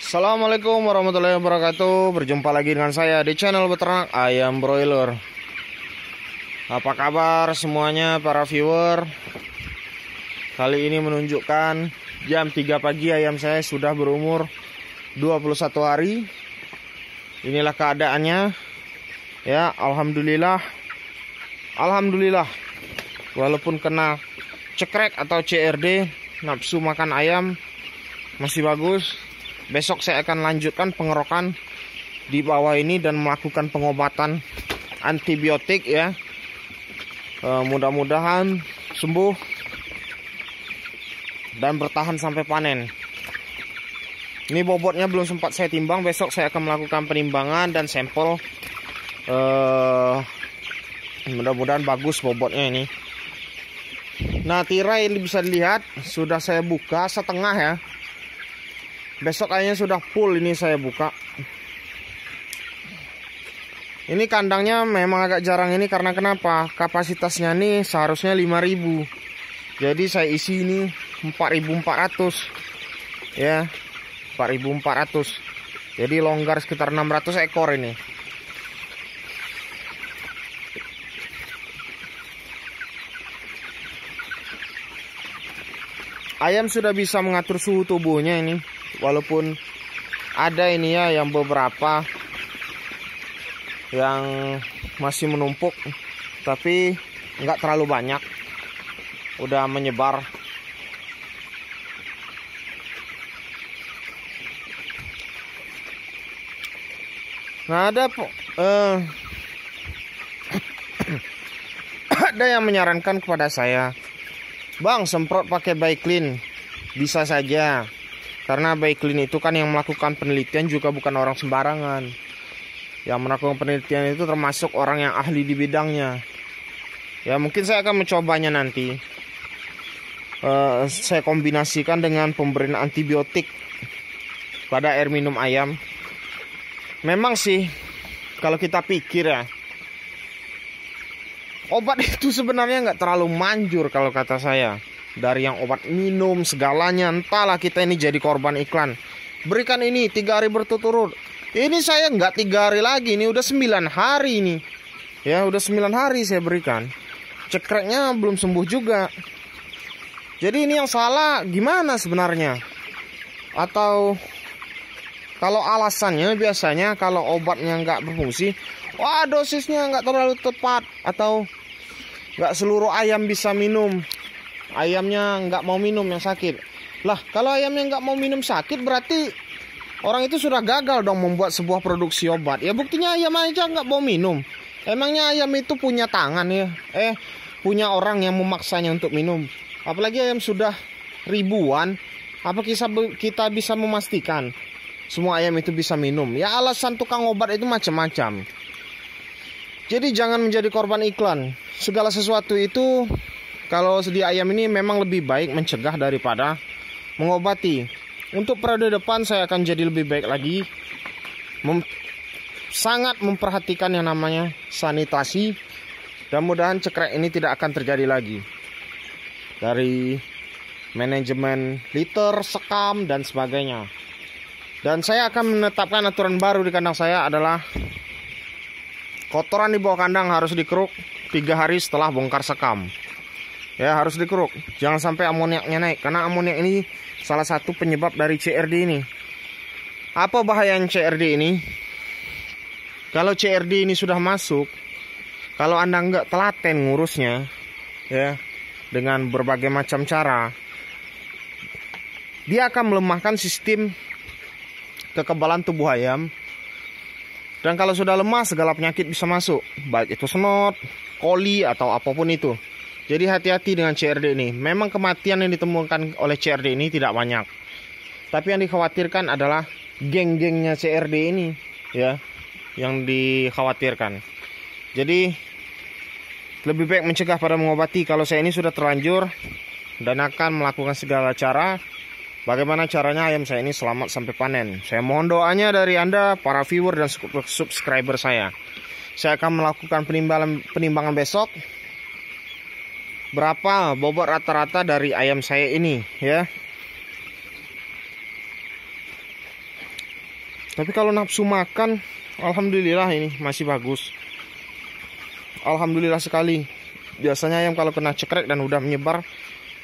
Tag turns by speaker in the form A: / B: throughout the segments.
A: Assalamualaikum warahmatullahi wabarakatuh. Berjumpa lagi dengan saya di channel Beternak Ayam Broiler. Apa kabar semuanya para viewer? Kali ini menunjukkan jam 3 pagi ayam saya sudah berumur 21 hari. Inilah keadaannya. Ya, alhamdulillah. Alhamdulillah. Walaupun kena cekrek atau CRD, nafsu makan ayam masih bagus. Besok saya akan lanjutkan pengerokan di bawah ini dan melakukan pengobatan antibiotik ya. Mudah-mudahan sembuh dan bertahan sampai panen. Ini bobotnya belum sempat saya timbang. Besok saya akan melakukan penimbangan dan sampel. Mudah-mudahan bagus bobotnya ini. Nah, tirai ini bisa dilihat sudah saya buka setengah ya. Besok kayaknya sudah full ini saya buka. Ini kandangnya memang agak jarang ini karena kenapa? Kapasitasnya nih seharusnya 5.000. Jadi saya isi ini 4.400. Ya, 4.400. Jadi longgar sekitar 600 ekor ini. Ayam sudah bisa mengatur suhu tubuhnya ini. Walaupun ada ini ya yang beberapa yang masih menumpuk, tapi nggak terlalu banyak, udah menyebar. Nah, ada yang menyarankan kepada saya, Bang, semprot pakai Baiklin. Bisa saja, karena Baiklin itu kan yang melakukan penelitian juga bukan orang sembarangan. Yang melakukan penelitian itu termasuk orang yang ahli di bidangnya. Ya, mungkin saya akan mencobanya nanti. Saya kombinasikan dengan pemberian antibiotik pada air minum ayam. Memang sih, kalau kita pikir ya, obat itu sebenarnya nggak terlalu manjur kalau kata saya. Dari yang obat minum segalanya, entahlah kita ini jadi korban iklan. Berikan ini 3 hari berturut-turut. Ini saya nggak 3 hari lagi, ini udah 9 hari ini. Ya, udah 9 hari saya berikan. Cekreknya belum sembuh juga. Jadi ini yang salah gimana sebenarnya? Atau kalau alasannya biasanya kalau obatnya nggak berfungsi, wah dosisnya nggak terlalu tepat, atau nggak seluruh ayam bisa minum. Ayamnya nggak mau minum yang sakit. Lah, kalau ayamnya nggak mau minum sakit, berarti orang itu sudah gagal dong membuat sebuah produksi obat. Ya buktinya ayam aja nggak mau minum. Emangnya ayam itu punya tangan ya? Punya orang yang memaksanya untuk minum. Apalagi ayam sudah ribuan. Apa kita bisa memastikan semua ayam itu bisa minum? Ya alasan tukang obat itu macam-macam. Jadi jangan menjadi korban iklan. Segala sesuatu itu, kalau di ayam ini memang lebih baik mencegah daripada mengobati. Untuk periode depan saya akan jadi lebih baik lagi. Sangat memperhatikan yang namanya sanitasi. Dan mudah-mudahan cekrek ini tidak akan terjadi lagi. Dari manajemen liter, sekam, dan sebagainya. Dan saya akan menetapkan aturan baru di kandang saya adalah kotoran di bawah kandang harus dikeruk 3 hari setelah bongkar sekam. Ya, harus dikeruk. Jangan sampai amoniaknya naik, karena amoniak ini salah satu penyebab dari CRD ini. Apa bahaya CRD ini? Kalau CRD ini sudah masuk, kalau Anda nggak telaten ngurusnya, ya, dengan berbagai macam cara, dia akan melemahkan sistem kekebalan tubuh ayam. Dan kalau sudah lemah, segala penyakit bisa masuk, baik itu snot, coli, atau apapun itu. Jadi hati-hati dengan CRD ini. Memang kematian yang ditemukan oleh CRD ini tidak banyak. Tapi yang dikhawatirkan adalah geng-gengnya CRD ini, ya, yang dikhawatirkan. Jadi lebih baik mencegah pada mengobati. Kalau saya ini sudah terlanjur dan akan melakukan segala cara. Bagaimana caranya ayam saya ini selamat sampai panen. Saya mohon doanya dari Anda, para viewer dan subscriber saya. Saya akan melakukan penimbangan besok. Berapa bobot rata-rata dari ayam saya ini ya. Tapi kalau nafsu makan, alhamdulillah ini masih bagus. Alhamdulillah sekali. Biasanya ayam kalau kena cekrek dan udah menyebar,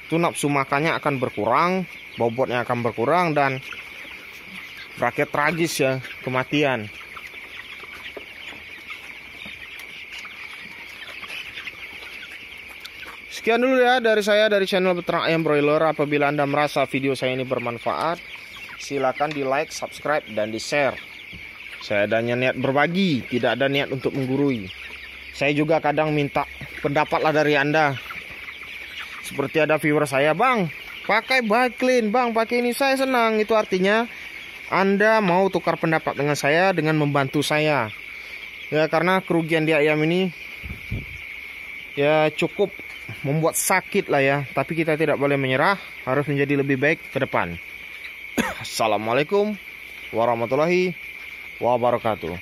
A: itu nafsu makannya akan berkurang, bobotnya akan berkurang, dan berakhir tragis ya, kematian. Sekian dulu ya dari saya, dari channel Peternak Ayam Broiler. Apabila Anda merasa video saya ini bermanfaat, silakan di like, subscribe, dan di share. Saya adanya niat berbagi, tidak ada niat untuk menggurui. Saya juga kadang minta pendapat lah dari Anda. Seperti ada viewer saya, "Bang, pakai Baclean, Bang, pakai ini." Saya senang, itu artinya Anda mau tukar pendapat dengan saya, dengan membantu saya. Ya, karena kerugian di ayam ini ya cukup membuat sakit lah ya. Tapi kita tidak boleh menyerah, harus menjadi lebih baik ke depan. Assalamualaikum warahmatullahi wabarakatuh.